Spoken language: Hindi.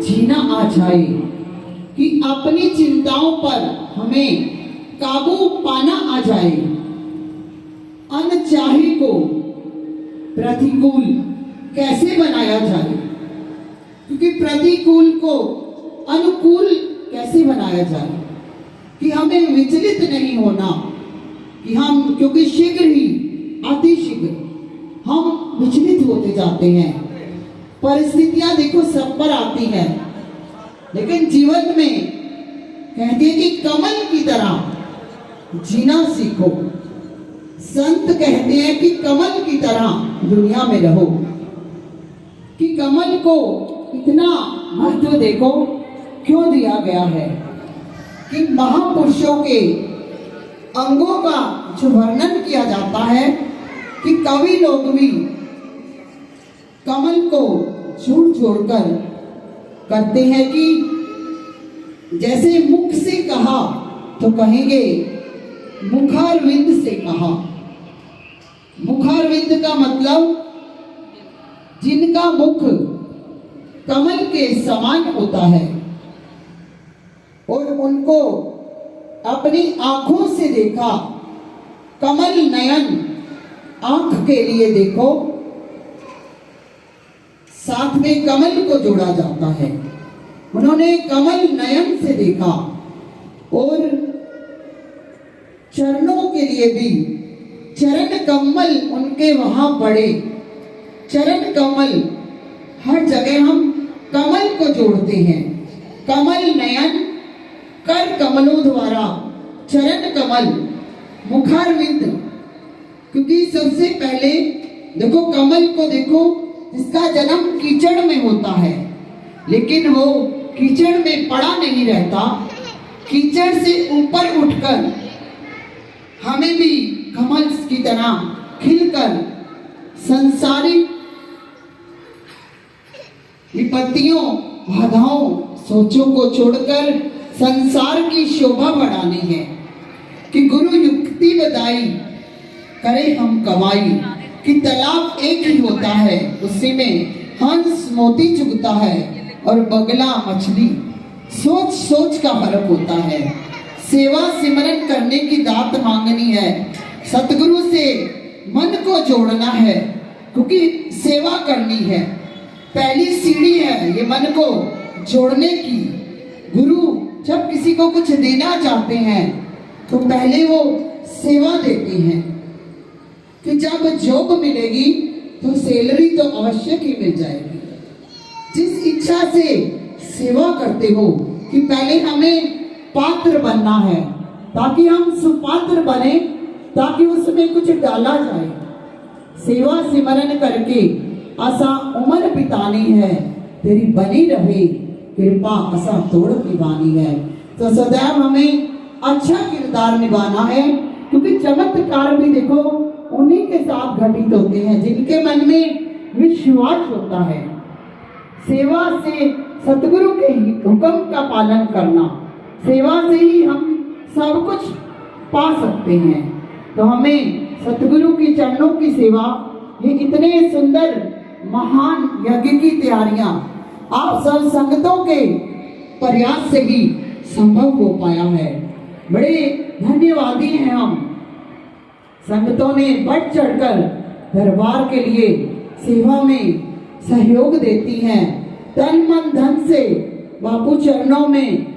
जीना आ जाए, कि अपनी चिंताओं पर हमें काबू पाना आ जाए, अनचाहे को प्रतिकूल कैसे बनाया जाए, क्योंकि प्रतिकूल को अनुकूल कैसे बनाया जाए, कि हमें विचलित नहीं होना, कि हम क्योंकि शीघ्र ही अति शीघ्र हम विचलित होते जाते हैं। परिस्थितियां देखो सब पर आती हैं, लेकिन जीवन में कहते हैं कि कमल की तरह जीना सीखो। संत कहते हैं कि कमल की तरह दुनिया में रहो। कि कमल को इतना महत्व देखो क्यों दिया गया है, कि महापुरुषों के अंगों का जो वर्णन किया जाता है, कि कवि लोग भी कमल को जोड़ जोड़कर करते हैं, कि जैसे मुख से कहा तो कहेंगे मुखारविंद से कहा। मुखारविंद का मतलब जिनका मुख कमल के समान होता है और उनको अपनी आंखों से देखा। कमल नयन आंख के लिए देखो, साथ में कमल को जोड़ा जाता है। उन्होंने कमल नयन से देखा और चरणों के लिए भी चरण कमल उनके वहां पड़े। चरण कमल हर जगह हम कमल को जोड़ते हैं। कमल नयन, कर कमलों द्वारा, चरण कमल, मुखारविंद। क्योंकि सबसे पहले देखो कमल को देखो, इसका जन्म कीचड़ में होता है, लेकिन वो कीचड़ में पड़ा नहीं रहता। कीचड़ से ऊपर उठकर हमें भी कमल की तरह खिलकर संसारिक विपत्तियों, बाधाओं, सोचों को छोड़कर संसार की शोभा बढ़ानी है। कि गुरु युक्ति बताई करे हम कमाई, कि तालाब एक ही होता है, उसी में हंस मोती चुगता है और बगला मछली। सोच सोच का फर्क होता है। सेवा सिमरन करने की दात मांगनी है, सतगुरु से मन को जोड़ना है, क्योंकि सेवा करनी है। पहली सीढ़ी है ये मन को जोड़ने की। गुरु जब किसी को कुछ देना चाहते हैं तो पहले वो सेवा देते हैं, कि जब जॉब मिलेगी तो सैलरी तो आवश्यक ही मिल जाएगी। जिस इच्छा से सेवा करते हो कि पहले हमें पात्र बनना है, ताकि हम सुपात्र बने, ताकि उसमें कुछ डाला जाए। सेवा सिमरन करके आसा उम्र बितानी है, तेरी बनी रहे कृपा आसा तोड़ निभानी है। तो सदैव हमें अच्छा किरदार निभाना है, क्योंकि चमत्कार भी देखो उन्हीं के साथ घटित होते हैं जिनके मन में विश्वास होता है। सेवा से सतगुरु के हुक्म का पालन करना, सेवा से ही हम सब कुछ पा सकते हैं। तो हमें सतगुरु की चरणों की सेवा, ये इतने सुंदर महान यज्ञ की तैयारियां आप सब संगतों के प्रयास से ही संभव हो पाया है। बड़े धन्यवादी हैं हम। संगतों ने बढ़ चढ़कर दरबार के लिए सेवा में सहयोग देती हैं। तन मन धन से बापू चरणों में